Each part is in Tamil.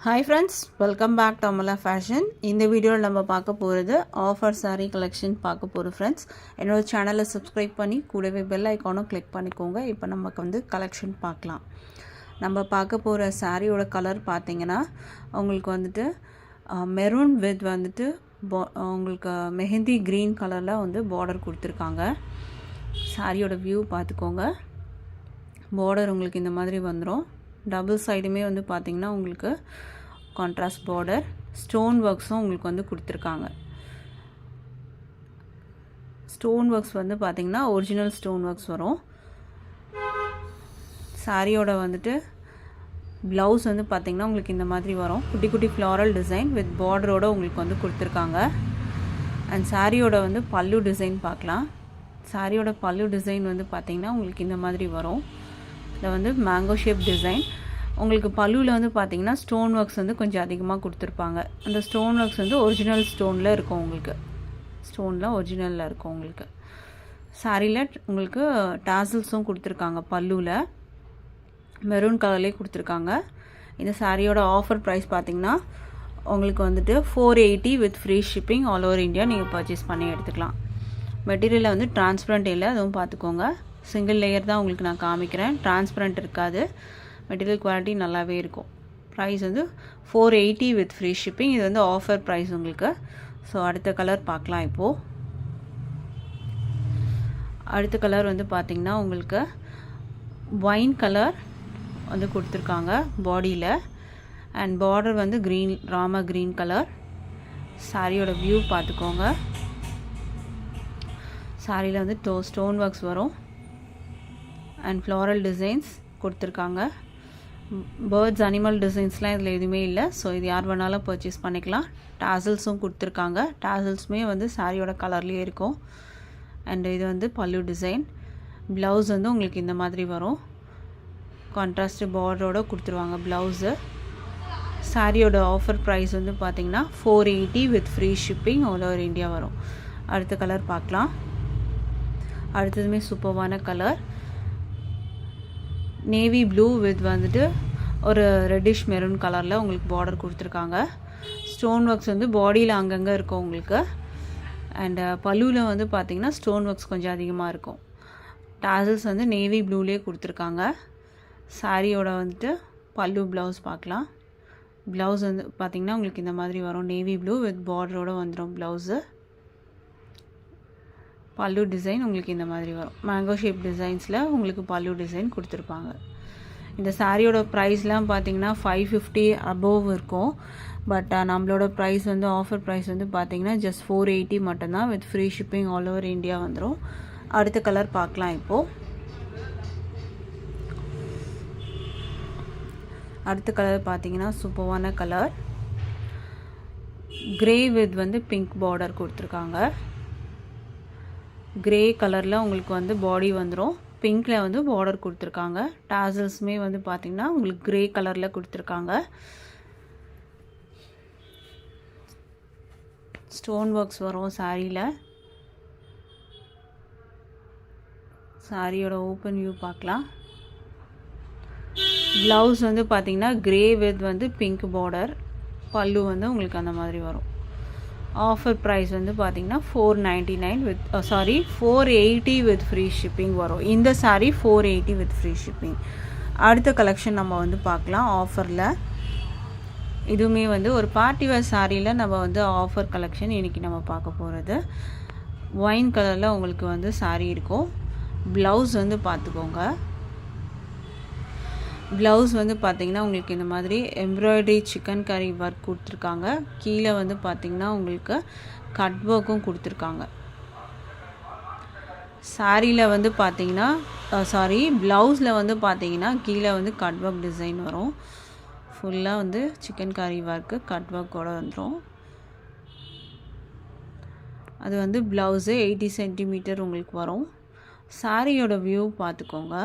Hi friends, welcome back to Amala Fashion. இந்த வீடியோவில் நம்ம பார்க்க போகிறது ஆஃபர் saree கலெக்ஷன் பார்க்க போகிறோம் ஃப்ரெண்ட்ஸ். என்னோட சேனலை சப்ஸ்கிரைப் பண்ணி கூடவே பெல் ஐக்கானும் கிளிக் பண்ணிக்கோங்க. இப்போ நமக்கு வந்து கலெக்ஷன் பார்க்கலாம். நம்ம பார்க்க போகிற சாரியோட கலர் பார்த்தீங்கன்னா உங்களுக்கு வந்துட்டு மெரூன் வித் வந்துட்டு உங்களுக்கு மெஹந்தி க்ரீன் கலரில் வந்து பார்டர் கொடுத்துருக்காங்க. சாரியோட வியூ பார்த்துக்கோங்க. பார்டர் உங்களுக்கு இந்த மாதிரி வந்துடும். டபுள் சைடுமே வந்து பார்த்திங்கன்னா உங்களுக்கு கான்ட்ராஸ்ட் பார்டர், ஸ்டோன் ஒர்க்ஸும் உங்களுக்கு வந்து கொடுத்துருக்காங்க. ஸ்டோன் ஒர்க்ஸ் வந்து பார்த்திங்கன்னா ஒரிஜினல் ஸ்டோன் ஒர்க்ஸ் வரும். சாரியோட வந்துட்டு ப்ளவுஸ் வந்து பார்த்திங்கன்னா உங்களுக்கு இந்த மாதிரி வரும். குட்டி குட்டி ஃப்ளாரல் டிசைன் வித் பார்டரோடு உங்களுக்கு வந்து கொடுத்துருக்காங்க. அண்ட் சாரியோட வந்து பல்லு டிசைன் பார்க்கலாம். சாரியோட பல்லு டிசைன் வந்து பார்த்திங்கன்னா உங்களுக்கு இந்த மாதிரி வரும். இதில் வந்து மேங்கோ ஷேப் டிசைன். உங்களுக்கு பல்லுவில் வந்து பார்த்திங்கன்னா ஸ்டோன் ஒர்க்ஸ் வந்து கொஞ்சம் அதிகமாக கொடுத்துருப்பாங்க. அந்த ஸ்டோன் ஒர்க்ஸ் வந்து ஒரிஜினல் ஸ்டோனில் இருக்கும். உங்களுக்கு ஸ்டோனில் ஒரிஜினலில் இருக்கும். உங்களுக்கு சாரியில் உங்களுக்கு டாசல்ஸும் கொடுத்துருக்காங்க. பல்லுவில் மெரூன் கலர்லேயே கொடுத்துருக்காங்க. இந்த சாரியோட ஆஃபர் ப்ரைஸ் பார்த்திங்கன்னா உங்களுக்கு வந்துட்டு 480 with free shipping all over India நீங்கள் பர்ச்சேஸ் பண்ணி எடுத்துக்கலாம். மெட்டீரியலில் வந்து டிரான்ஸ்பரண்ட் இல்லை, அதுவும் பார்த்துக்கோங்க. சிங்கிள் லேயர் தான் உங்களுக்கு நான் காமிக்கிறேன். டிரான்ஸ்பரண்ட் இருக்காது. மெட்டீரியல் குவாலிட்டி நல்லாவே இருக்கும். ப்ரைஸ் வந்து 480 வித் ஃப்ரீ ஷிப்பிங். இது வந்து ஆஃபர் ப்ரைஸ் உங்களுக்கு. ஸோ அடுத்த கலர் பார்க்கலாம். இப்போது அடுத்த கலர் வந்து பார்த்திங்கன்னா உங்களுக்கு ஒயின் கலர் வந்து கொடுத்துருக்காங்க பாடியில். அண்ட் பார்டர் வந்து க்ரீன், ராமா க்ரீன் கலர். சாரியோட வியூ பார்த்துக்கோங்க. சாரியில் வந்து ஸ்டோன் ஒர்க்ஸ் வரும். அண்ட் ஃப்ளாரல் டிசைன்ஸ் கொடுத்துருக்காங்க. பேர்ட்ஸ் அனிமல் டிசைன்ஸ்லாம் இதில் எதுவுமே இல்லை. ஸோ இது யார் வேணாலும் பர்ச்சேஸ் பண்ணிக்கலாம். டாசல்ஸும் கொடுத்துருக்காங்க. டாசல்ஸுமே வந்து சாரியோட கலர்லேயே இருக்கும். அண்ட் இது வந்து பல்லு டிசைன். ப்ளவுஸ் வந்து உங்களுக்கு இந்த மாதிரி வரும். கான்ட்ராஸ்ட் பார்டரோடு கொடுத்துருவாங்க ப்ளவுஸு. சாரியோட ஆஃபர் ப்ரைஸ் வந்து பார்த்திங்கன்னா 480 with free shipping all over India வரும். அடுத்த கலர் பார்க்கலாம். அடுத்ததுமே சூப்பர்வான கலர் நேவி ப்ளூ வித் வந்துட்டு ஒரு ரெட்டிஷ் மெரூன் கலரில் உங்களுக்கு பார்டர் கொடுத்துருக்காங்க. ஸ்டோன் ஒர்க்ஸ் வந்து பாடியில் அங்கங்கே இருக்கும் உங்களுக்கு. அண்ட் பல்லுவில் வந்து பார்த்திங்கன்னா ஸ்டோன் ஒர்க்ஸ் கொஞ்சம் அதிகமாக இருக்கும். டாசல்ஸ் வந்து நேவி ப்ளூலேயே கொடுத்துருக்காங்க. சாரியோட வந்துட்டு பல்லு ப்ளவுஸ் பார்க்கலாம். ப்ளவுஸ் வந்து பார்த்திங்கன்னா உங்களுக்கு இந்த மாதிரி வரும். நேவி ப்ளூ வித் பார்டரோடு வந்துடும் ப்ளவுஸு. பல்லு டிசைன் உங்களுக்கு இந்த மாதிரி வரும். மேங்கோ ஷேப் டிசைன்ஸில் உங்களுக்கு பல்லு டிசைன் கொடுத்துருப்பாங்க. இந்த சாரியோட ப்ரைஸ்லாம் பார்த்திங்கன்னா 550 அபோவ் இருக்கும். பட் நம்மளோட ப்ரைஸ் வந்து ஆஃபர் ப்ரைஸ் வந்து பார்த்திங்கன்னா ஜஸ்ட் 480 மட்டும்தான் with free shipping all over India வந்துடும். அடுத்த கலர் பார்க்கலாம். இப்போது அடுத்த கலர் பார்த்திங்கன்னா சூப்பர்வான கலர் கிரே வித் வந்து பிங்க் பார்டர் கொடுத்துருக்காங்க. கிரே கலரில் உங்களுக்கு வந்து பாடி வந்துடும். பிங்க்கில் வந்து பார்டர் கொடுத்துருக்காங்க. டாசல்ஸுமே வந்து பார்த்திங்கன்னா உங்களுக்கு கிரே கலரில் கொடுத்துருக்காங்க. ஸ்டோன் ஒர்க்ஸ் வரும் சாரியில். சாரியோட ஓப்பன் வியூ பார்க்கலாம். ப்ளவுஸ் வந்து பார்த்திங்கன்னா கிரே வித் வந்து பிங்க் பார்டர். பல்லு வந்து உங்களுக்கு அந்த மாதிரி வரும். ஆஃபர் ப்ரைஸ் வந்து பார்த்திங்கன்னா 499 வித் 480 வித் ஃப்ரீ ஷிப்பிங் வரும். இந்த சாரீ 480 வித் ஃப்ரீ ஷிப்பிங். அடுத்த கலெக்ஷன் நம்ம வந்து பார்க்கலாம். ஆஃபரில் இதுவுமே வந்து ஒரு பார்ட்டி வேர் சாரியில் நம்ம வந்து ஆஃபர் கலெக்ஷன் இன்றைக்கி நம்ம பார்க்க போகிறது. ஒயின் கலரில் உங்களுக்கு வந்து சாரீ இருக்கும். ப்ளவுஸ் வந்து பார்த்துக்கோங்க. ப்ளவுஸ் வந்து பார்த்திங்கன்னா உங்களுக்கு இந்த மாதிரி எம்ப்ராய்டரி சிக்கன் கரி ஒர்க் கொடுத்துருக்காங்க. கீழே வந்து பார்த்திங்கன்னா உங்களுக்கு கட் ஒர்க்கும் கொடுத்துருக்காங்க. சாரியில் வந்து பார்த்திங்கன்னா ப்ளவுஸில் வந்து பார்த்திங்கன்னா கீழே வந்து கட் ஒர்க் டிசைன் வரும். ஃபுல்லாக வந்து சிக்கன் கரி ஒர்க்கு கட் ஒர்க்கோடு வந்துடும். அது வந்து ப்ளவுஸு 80 சென்டிமீட்டர் உங்களுக்கு வரும். சாரியோட வியூ பார்த்துக்கோங்க.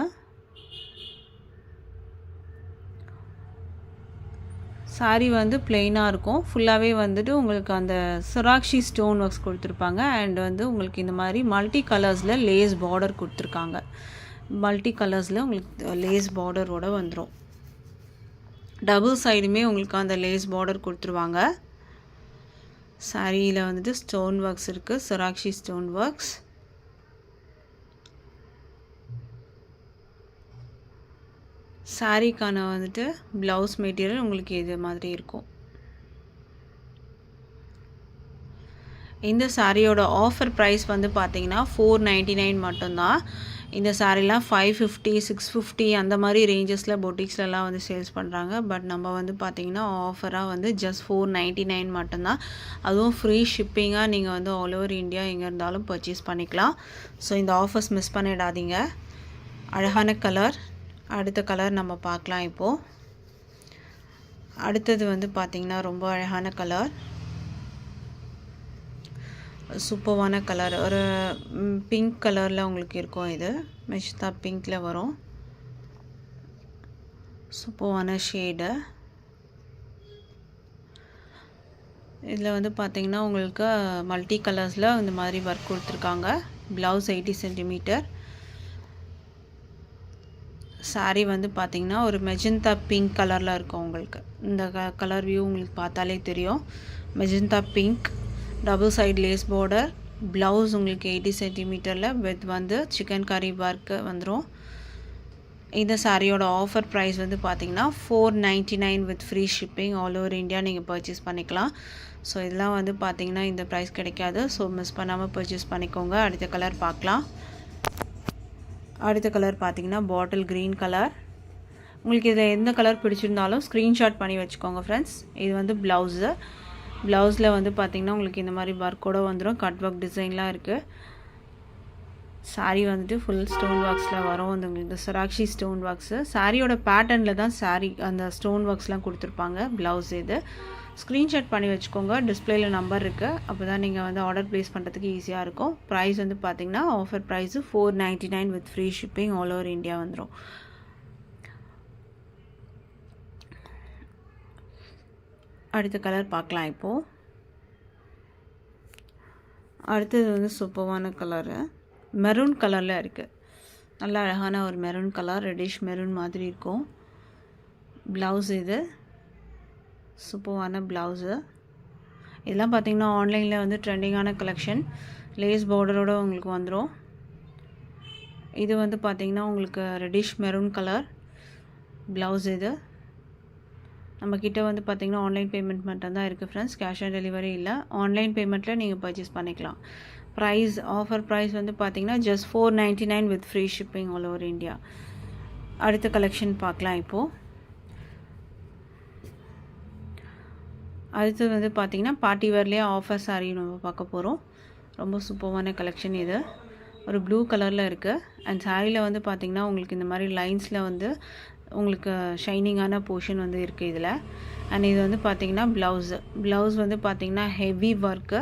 சாரீ வந்து பிளெயினாக இருக்கும். ஃபுல்லாகவே வந்துட்டு உங்களுக்கு அந்த சொராக்ஷி ஸ்டோன் ஒர்க்ஸ் கொடுத்துருப்பாங்க. அண்ட் வந்து உங்களுக்கு இந்த மாதிரி மல்டி கலர்ஸில் லேஸ் பார்டர் கொடுத்துருக்காங்க. மல்டி கலர்ஸில் உங்களுக்கு லேஸ் பார்டரோடு வந்துடும். டபுள் சைடுமே உங்களுக்கு அந்த லேஸ் பார்டர் கொடுத்துருவாங்க. சாரியில் வந்துட்டு ஸ்டோன் ஒர்க்ஸ் இருக்குது, சொராக்ஷி ஸ்டோன் ஒர்க்ஸ். சாரிக்கான வந்துட்டு ப்ளவுஸ் மெட்டீரியல் உங்களுக்கு இது மாதிரி இருக்கும். இந்த சாரியோட ஆஃபர் ப்ரைஸ் வந்து பார்த்தீங்கன்னா 499 மட்டும்தான். இந்த சாரீலாம் 550 650 அந்த மாதிரி ரேஞ்சஸில் பொட்டிக்ஸ்லலாம் வந்து சேல்ஸ் பண்ணுறாங்க. பட் நம்ம வந்து பார்த்திங்கன்னா ஆஃபராக வந்து ஜஸ்ட் 499 மட்டும்தான். அதுவும் ஃப்ரீ ஷிப்பிங்காக நீங்கள் வந்து ஆல் ஓவர் இந்தியா எங்கே இருந்தாலும் பர்ச்சேஸ் பண்ணிக்கலாம். ஸோ இந்த ஆஃபர்ஸ் மிஸ் பண்ணிடாதீங்க. அழகான கலர். அடுத்த கலர் நம்ம பார்க்கலாம். இப்போது அடுத்தது வந்து பார்த்திங்கன்னா ரொம்ப அழகான கலர், சூப்பர்வான கலர். ஒரு பிங்க் கலரில் உங்களுக்கு இருக்கும். இது மெஜந்தா பிங்க்கில் வரும். சூப்பர்வான ஷேடு. இதில் வந்து பார்த்திங்கன்னா உங்களுக்கு மல்டி கலர்ஸில் இந்த மாதிரி ஒர்க் கொடுத்துருக்காங்க. Blouse 80 centimetre. சாரீ வந்து பார்த்திங்கன்னா ஒரு மெஜந்தா பிங்க் கலரில் இருக்கும். உங்களுக்கு இந்த கலர் வியூ உங்களுக்கு பார்த்தாலே தெரியும். Magenta pink, double side lace border, blouse உங்களுக்கு 80 சென்டிமீட்டரில் வித் வந்து சிக்கன் கறி ஒர்க்கு வந்துடும். இந்த சாரியோட ஆஃபர் ப்ரைஸ் வந்து பார்த்திங்கன்னா 499 with free shipping all over India நீங்கள் பர்ச்சேஸ் பண்ணிக்கலாம். ஸோ இதெல்லாம் வந்து பார்த்திங்கன்னா இந்த ப்ரைஸ் கிடைக்காது. ஸோ மிஸ் பண்ணாமல் பர்ச்சேஸ் பண்ணிக்கோங்க. அடுத்த கலர் பார்க்கலாம். அடுத்த கலர் பார்த்திங்கன்னா பாட்டில் க்ரீன் கலர். உங்களுக்கு இதில் எந்த கலர் பிடிச்சிருந்தாலும் ஸ்க்ரீன்ஷாட் பண்ணி வச்சுக்கோங்க ஃப்ரெண்ட்ஸ். இது வந்து ப்ளவுஸு. ப்ளவுஸில் வந்து பார்த்திங்கன்னா உங்களுக்கு இந்த மாதிரி ஒர்க்கோடு வந்துடும். கட் ஒர்க் டிசைன்லாம் இருக்குது. சாரீ வந்துட்டு ஃபுல் ஸ்டோன் ஒர்க்ஸில் வரும். வந்து உங்களுக்கு சொராக்ஷி ஸ்டோன் ஒர்க்ஸு. சாரியோட பேட்டர்னில் தான் சாரீ அந்த ஸ்டோன் ஒர்க்ஸ்லாம் கொடுத்துருப்பாங்க. ப்ளவுஸ் இது ஸ்க்ரீன்ஷாட் பண்ணி வச்சுக்கோங்க. டிஸ்பிளேயில் நம்பர் இருக்குது. அப்போ தான் நீங்கள் வந்து ஆர்டர் ப்ளேஸ் பண்ணுறதுக்கு ஈஸியாக இருக்கும். ப்ரைஸ் வந்து பார்த்திங்கன்னா offer price 499 with free shipping all over India வந்துடும். அடுத்த கலர் பார்க்கலாம். இப்போது அடுத்தது வந்து சூப்பர்வான கலரு, மெரூன் கலரில் இருக்குது. நல்ல அழகான ஒரு மெரூன் கலர், ரெட்டிஷ் மெரூன் மாதிரி இருக்கும். ப்ளவுஸ் இது சூப்பர்வான ப்ளவுஸு. இதெல்லாம் பார்த்திங்கன்னா ஆன்லைனில் வந்து ட்ரெண்டிங்கான கலெக்ஷன். லேஸ் பார்டரோடு உங்களுக்கு வந்துடும். இது வந்து பார்த்திங்கன்னா உங்களுக்கு ரெட்டிஷ் மெரூன் கலர் ப்ளவுஸ். இது நம்மக்கிட்ட வந்து பார்த்திங்கன்னா ஆன்லைன் பேமெண்ட் மட்டும் தான் இருக்குது ஃப்ரெண்ட்ஸ். கேஷ் ஆன் டெலிவரி இல்லை. ஆன்லைன் பேமெண்ட்டில் நீங்கள் பர்ச்சேஸ் பண்ணிக்கலாம். ப்ரைஸ் ஆஃபர் ப்ரைஸ் வந்து பார்த்திங்கன்னா just 499 with free shipping all over India. அடுத்த கலெக்ஷன் பார்க்கலாம். இப்போது அடுத்தது வந்து பார்த்திங்கன்னா பார்ட்டி வேர்லேயே ஆஃபர் சாரீ நம்ம பார்க்க போகிறோம். ரொம்ப சூப்பர்வான கலெக்ஷன். இது ஒரு ப்ளூ கலரில் இருக்குது. அண்ட் சாரியில் வந்து பார்த்திங்கன்னா உங்களுக்கு இந்த மாதிரி லைன்ஸில் வந்து உங்களுக்கு ஷைனிங்கான போர்ஷன் வந்து இருக்குது இதில். அண்ட் இது வந்து பார்த்திங்கன்னா ப்ளவுஸ் வந்து பார்த்திங்கன்னா ஹெவி ஒர்க்கு.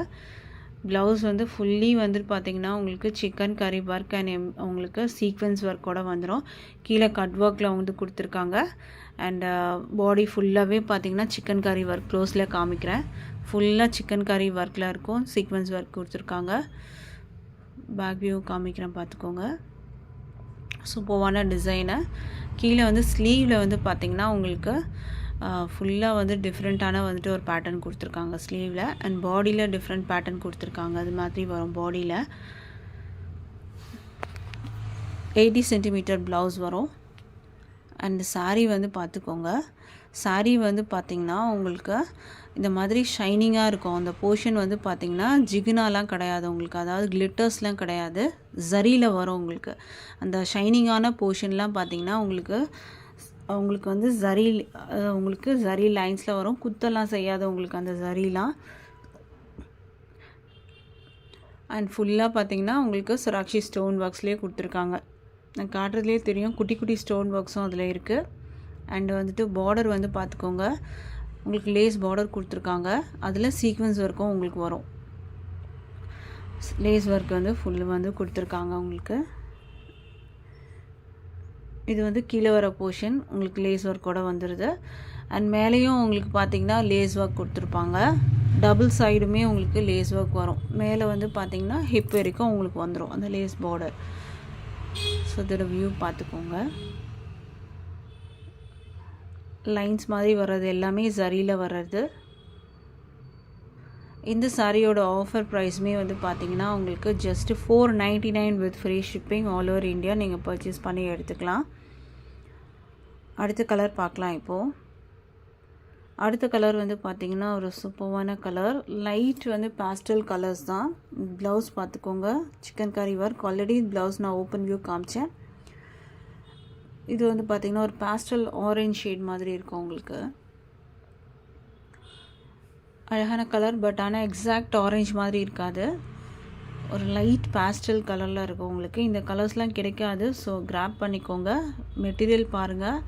ப்ளவுஸ் வந்து ஃபுல்லி வந்து பார்த்திங்கன்னா உங்களுக்கு சிக்கன் கறி ஒர்க் அண்ட் உங்களுக்கு சீக்வென்ஸ் ஒர்க்கோடு வந்துடும். கீழே கட் ஒர்க்கில் வந்து கொடுத்துருக்காங்க. அண்ட் பாடி ஃபுல்லாகவே பார்த்திங்கன்னா சிக்கன் கறி ஒர்க். க்ளோஸில் காமிக்கிறேன். ஃபுல்லாக சிக்கன் கறி ஒர்க்கில் இருக்கும். சீக்வென்ஸ் ஒர்க் கொடுத்துருக்காங்க. பேக் வியூ காமிக்கிறேன் பார்த்துக்கோங்க. சூப்பர்வான டிசைனு. கீழே வந்து ஸ்லீவில் வந்து பார்த்திங்கன்னா உங்களுக்கு ஃபுல்லாக வந்து டிஃப்ரெண்ட்டான வந்துட்டு ஒரு பேட்டர்ன் கொடுத்துருக்காங்க ஸ்லீவில். அண்ட் பாடியில் டிஃப்ரெண்ட் பேட்டர்ன் கொடுத்துருக்காங்க. அது மாதிரி வரும். பாடியில் 80 சென்டிமீட்டர் ப்ளவுஸ் வரும். அண்ட் சாரீ வந்து பார்த்துக்கோங்க. சாரீ வந்து பார்த்திங்கன்னா உங்களுக்கு இந்த மாதிரி ஷைனிங்காக இருக்கும். அந்த போர்ஷன் வந்து பார்த்திங்கன்னா ஜிகினாலாம் கிடையாது உங்களுக்கு. அதாவது கிளிட்டர்ஸ்லாம் கிடையாது. ஜரியில் வரும் உங்களுக்கு. அந்த ஷைனிங்கான போர்ஷன்லாம் பார்த்திங்கன்னா உங்களுக்கு வந்து உங்களுக்கு ஜரி லைன்ஸில் வரும். குத்தெல்லாம் செய்யாது உங்களுக்கு அந்த ஜரிலாம். அண்ட் ஃபுல்லாக பார்த்திங்கன்னா உங்களுக்கு சொராக்ஷி ஸ்டோன் ஒர்க்ஸ்லேயே கொடுத்துருக்காங்க. நான் காட்டுறதுலேயே தெரியும். குட்டி குட்டி ஸ்டோன் ஒர்க்ஸும் அதில் இருக்குது. அண்டு வந்துட்டு பார்டர் வந்து பார்த்துக்கோங்க. உங்களுக்கு லேஸ் பார்டர் கொடுத்துருக்காங்க. அதில் சீக்வென்ஸ் ஒர்க்கும் உங்களுக்கு வரும். லேஸ் ஒர்க் வந்து ஃபுல்லு வந்து கொடுத்துருக்காங்க உங்களுக்கு. இது வந்து கீழே வர போர்ஷன் உங்களுக்கு லேஸ் ஒர்க்கோடு வந்துடுது. அண்ட் மேலேயும் உங்களுக்கு பார்த்திங்கன்னா லேஸ் ஒர்க் கொடுத்துருப்பாங்க. டபுள் சைடுமே உங்களுக்கு லேஸ் ஒர்க் வரும். மேலே வந்து பார்த்திங்கன்னா ஹிப் வரைக்கும் உங்களுக்கு வந்துடும் அந்த லேஸ் பார்டர். ஸோ இதோட வியூ பார்த்துக்கோங்க. லைன்ஸ் மாதிரி வர்றது எல்லாமே ஜரியில் வர்றது. இந்த சாரியோட ஆஃபர் ப்ரைஸுமே வந்து பார்த்திங்கன்னா உங்களுக்கு just $499 with free shipping all over India நீங்கள் பர்ச்சேஸ் பண்ணி எடுத்துக்கலாம். அடுத்த கலர் பார்க்கலாம் இப்போது. அடுத்த கலர் வந்து பார்த்திங்கன்னா ஒரு சூப்பரான கலர். லைட் வந்து பாஸ்டல் கலர்ஸ் தான். ப்ளவுஸ் பார்த்துக்கோங்க, chikankari work. Already blouse நான் ஓப்பன் வியூ காமிச்சேன். இது வந்து பார்த்திங்கன்னா ஒரு பாஸ்டல் ஆரஞ்ச் ஷேட் மாதிரி இருக்கும் உங்களுக்கு. அழகான கலர், பட் ஆனால் எக்ஸாக்ட் ஆரஞ்ச் மாதிரி இருக்காது. ஒரு லைட் பாஸ்டல் கலரில் இருக்கும் உங்களுக்கு. இந்த கலர்ஸ்லாம் கிடைக்காது, ஸோ கிராப் பண்ணிக்கோங்க. மெட்டீரியல் பாருங்கள்,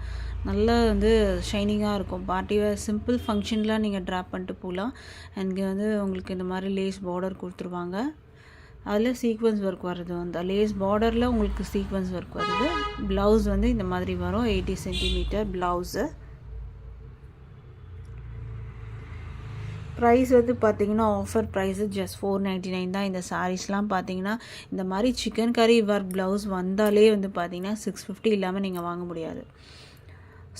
நல்லா வந்து ஷைனிங்காக இருக்கும். பார்ட்டி வேர் சிம்பிள் ஃபங்க்ஷன்லாம் நீங்கள் ட்ராப் பண்ணிட்டு போகலாம். அண்ட் இங்கே வந்து உங்களுக்கு இந்த மாதிரி லேஸ் பார்டர் கொடுத்துருவாங்க. அதில் சீக்வன்ஸ் ஒர்க் வருது. அந்த லேஸ் பார்டரில் உங்களுக்கு சீக்வன்ஸ் ஒர்க் வருது. ப்ளவுஸ் வந்து இந்த மாதிரி வரும், 80 சென்டிமீட்டர் ப்ளவுஸு. ப்ரைஸ் வந்து பார்த்திங்கன்னா ஆஃபர் ப்ரைஸு ஜஸ்ட் $499 தான். இந்த சாரீஸ்லாம் பார்த்திங்கன்னா இந்த மாதிரி சிக்கன் கரி ஒர்க் ப்ளவுஸ் வந்தாலே வந்து பார்த்திங்கன்னா $650 இல்லாமல் நீங்கள் வாங்க முடியாது.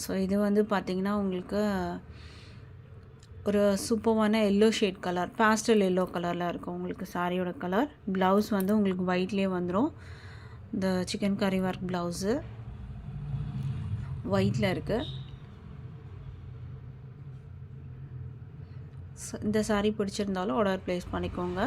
ஸோ இது வந்து பார்த்திங்கன்னா உங்களுக்கு ஒரு சூப்பரான yellow shade colour, pastel yellow கலரில் இருக்கும் உங்களுக்கு சாரியோட கலர். ப்ளவுஸ் வந்து உங்களுக்கு ஒயிட்லேயே வந்துடும். இந்த சிக்கன் கரி ஒர்க் ப்ளவுஸு ஒயிட்டில் இருக்குது. இந்த சாரீ பிடிச்சிருந்தாலும் ஆர்டர் ப்ளேஸ் பண்ணிக்கோங்க.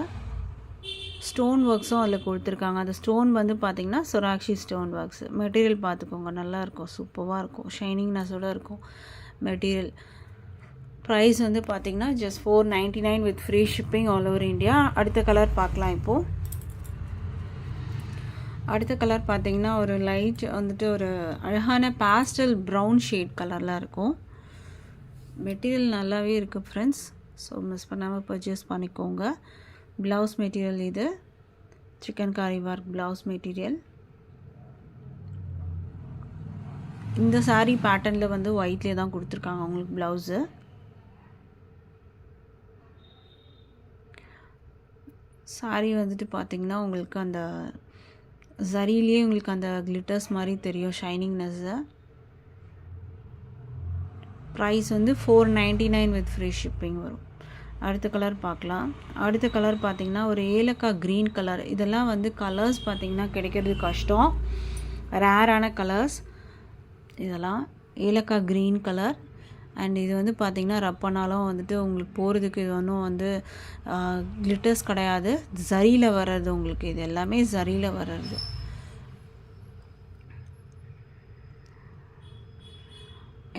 ஸ்டோன் ஒர்க்ஸும் அதில் கொடுத்துருக்காங்க. அந்த ஸ்டோன் வந்து பார்த்திங்கன்னா சொராக்ஷி ஸ்டோன் ஒர்க்ஸ். மெட்டீரியல் பார்த்துக்கோங்க, நல்லாயிருக்கும், சூப்பராக இருக்கும், ஷைனிங்னஸோடு இருக்கும் மெட்டீரியல். ப்ரைஸ் வந்து பார்த்திங்கன்னா just $499 with free shipping all over India. அடுத்த கலர் பார்க்கலாம் இப்போது. அடுத்த கலர் பார்த்திங்கன்னா ஒரு லைட் வந்துட்டு ஒரு அழகான பாஸ்டல் ப்ரௌன் ஷேட் கலரில் இருக்கும். மெட்டீரியல் நல்லாவே இருக்குது ஃப்ரெண்ட்ஸ், ஸோ மிஸ் பண்ணாமல் பர்ச்சேஸ் பண்ணிக்கோங்க. ப்ளவுஸ் மெட்டீரியல் இது சிக்கன் காரி ஒர்க் ப்ளவுஸ் மெட்டீரியல். இந்த சாரீ பேட்டர்னில் வந்து ஒயிட்லேயே தான் கொடுத்துருக்காங்க உங்களுக்கு ப்ளவுஸு. சாரீ வந்துட்டு பார்த்திங்கன்னா உங்களுக்கு அந்த ஜரியிலே உங்களுக்கு அந்த கிளிட்டர்ஸ் மாதிரி தெரியும், ஷைனிங்னஸ்ஸு. ப்ரைஸ் வந்து $499 வித் ஃப்ரீ ஷிப்பிங் வரும். அடுத்த கலர் பார்க்கலாம். அடுத்த கலர் பார்த்திங்கன்னா ஒரு ஏலக்காய் க்ரீன் கலர். இதெல்லாம் வந்து கலர்ஸ் பார்த்திங்கன்னா கிடைக்கிறது கஷ்டம், ரேரான கலர்ஸ் இதெல்லாம். ஏலக்காய் க்ரீன் கலர். அண்ட் இது வந்து பார்த்திங்கன்னா ரப் பண்ணாலும் வந்துட்டு உங்களுக்கு போகிறதுக்கு இது ஒன்றும் வந்து கிளிட்டர்ஸ் கிடையாது, ஜரியில் வர்றது உங்களுக்கு. இது எல்லாமே ஜரியில் வர்றது.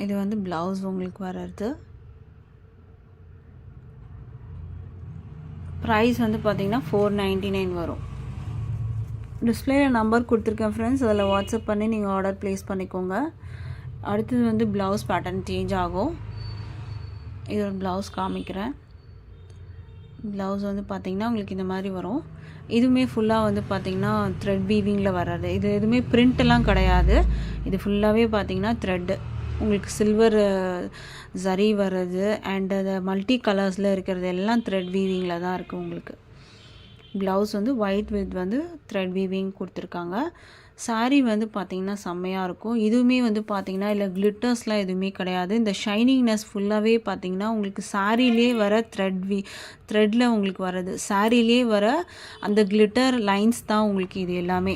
இது வந்து ப்ளவுஸ் உங்களுக்கு வர்றது. ப்ரைஸ் வந்து பார்த்திங்கன்னா $499 வரும். டிஸ்பிளேயில் நம்பர் கொடுத்துருக்கேன் ஃப்ரெண்ட்ஸ், அதில் வாட்ஸ்அப் பண்ணி நீங்கள் ஆர்டர் ப்ளேஸ் பண்ணிக்கோங்க. அடுத்தது வந்து ப்ளவுஸ் பேட்டர்ன் சேஞ்ச் ஆகும். இதோட ப்ளவுஸ் காமிக்கிறேன். ப்ளவுஸ் வந்து பார்த்திங்கன்னா உங்களுக்கு இந்த மாதிரி வரும். இதுவுமே ஃபுல்லாக வந்து பார்த்திங்கன்னா த்ரெட் வீவிங்கில் வர்றது. இது எதுவுமே பிரிண்ட்டெல்லாம் கிடையாது. இது ஃபுல்லாகவே பார்த்திங்கன்னா த்ரெட்டு உங்களுக்கு சில்வர் ஜரி வர்றது. அண்ட் அது மல்டி கலர்ஸில் இருக்கிறது எல்லாம் த்ரெட் வீவிங்கில் தான் இருக்குது உங்களுக்கு. ப்ளவுஸ் வந்து ஒயிட் வித் வந்து த்ரெட் வீவிங் கொடுத்துருக்காங்க. சாரீ வந்து பார்த்திங்கன்னா செம்மையாக இருக்கும். இதுவுமே வந்து பார்த்திங்கன்னா இல்லை கிளிட்டர்ஸ்லாம் எதுவுமே கிடையாது. இந்த ஷைனிங்னஸ் ஃபுல்லாகவே பார்த்திங்கன்னா உங்களுக்கு சாரீலே வர த்ரெட்டில் உங்களுக்கு வர்றது. சாரீலே வர அந்த கிளிட்டர் லைன்ஸ் தான் உங்களுக்கு இது எல்லாமே.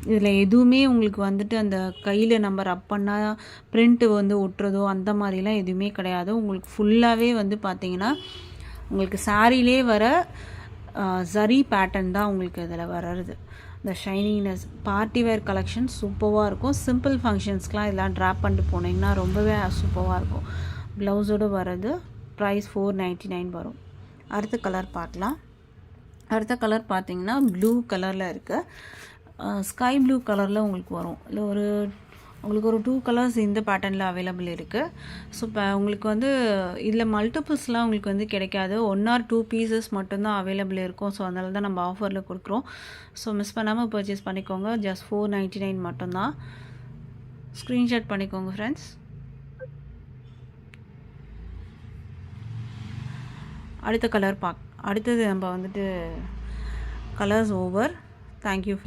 இதில் எதுவுமே உங்களுக்கு வந்துட்டு அந்த கையில் நம்ம ரப் பண்ணால் பிரிண்ட்டு வந்து ஒட்டுறதோ அந்த மாதிரிலாம் எதுவுமே கிடையாது. உங்களுக்கு ஃபுல்லாகவே வந்து பார்த்திங்கன்னா உங்களுக்கு சாரீலே வர ஜரி பேட்டர்ன் தான் உங்களுக்கு இதில் வர்றது. இந்த ஷைனிங்னஸ் பார்ட்டி வேர் கலெக்ஷன் சூப்பராக இருக்கும். சிம்பிள் ஃபங்க்ஷன்ஸ்க்கெலாம் இதெல்லாம் ட்ராப் பண்ணிட்டு போனீங்கன்னா ரொம்பவே சூப்பராக இருக்கும். ப்ளவுஸோடு வர்றது. ப்ரைஸ் $499 வரும். அடுத்த கலர் பார்க்கலாம். அடுத்த கலர் பார்த்திங்கன்னா ப்ளூ கலரில் இருக்குது. ஸ்கை ப்ளூ கலரில் உங்களுக்கு வரும். இல்லை உங்களுக்கு ஒரு 2 கலர்ஸ் இந்த பேட்டர்னில் அவைலபிள் இருக்குது. ஸோ இப்போ உங்களுக்கு வந்து இதில் மல்டிபிள்ஸ்லாம் உங்களுக்கு வந்து கிடைக்காது. 1 or 2 பீசஸ் மட்டும்தான் அவைலபிள் இருக்கும். ஸோ அதனால தான் நம்ம ஆஃபரில் கொடுக்குறோம். ஸோ மிஸ் பண்ணாமல் பர்ச்சேஸ் பண்ணிக்கோங்க. ஜஸ்ட் $499 மட்டும்தான். ஸ்க்ரீன்ஷாட் பண்ணிக்கோங்க ஃப்ரெண்ட்ஸ். அடுத்த கலர் அடுத்தது நம்ம வந்துட்டு கலர்ஸ் ஓவர். தேங்க்யூ.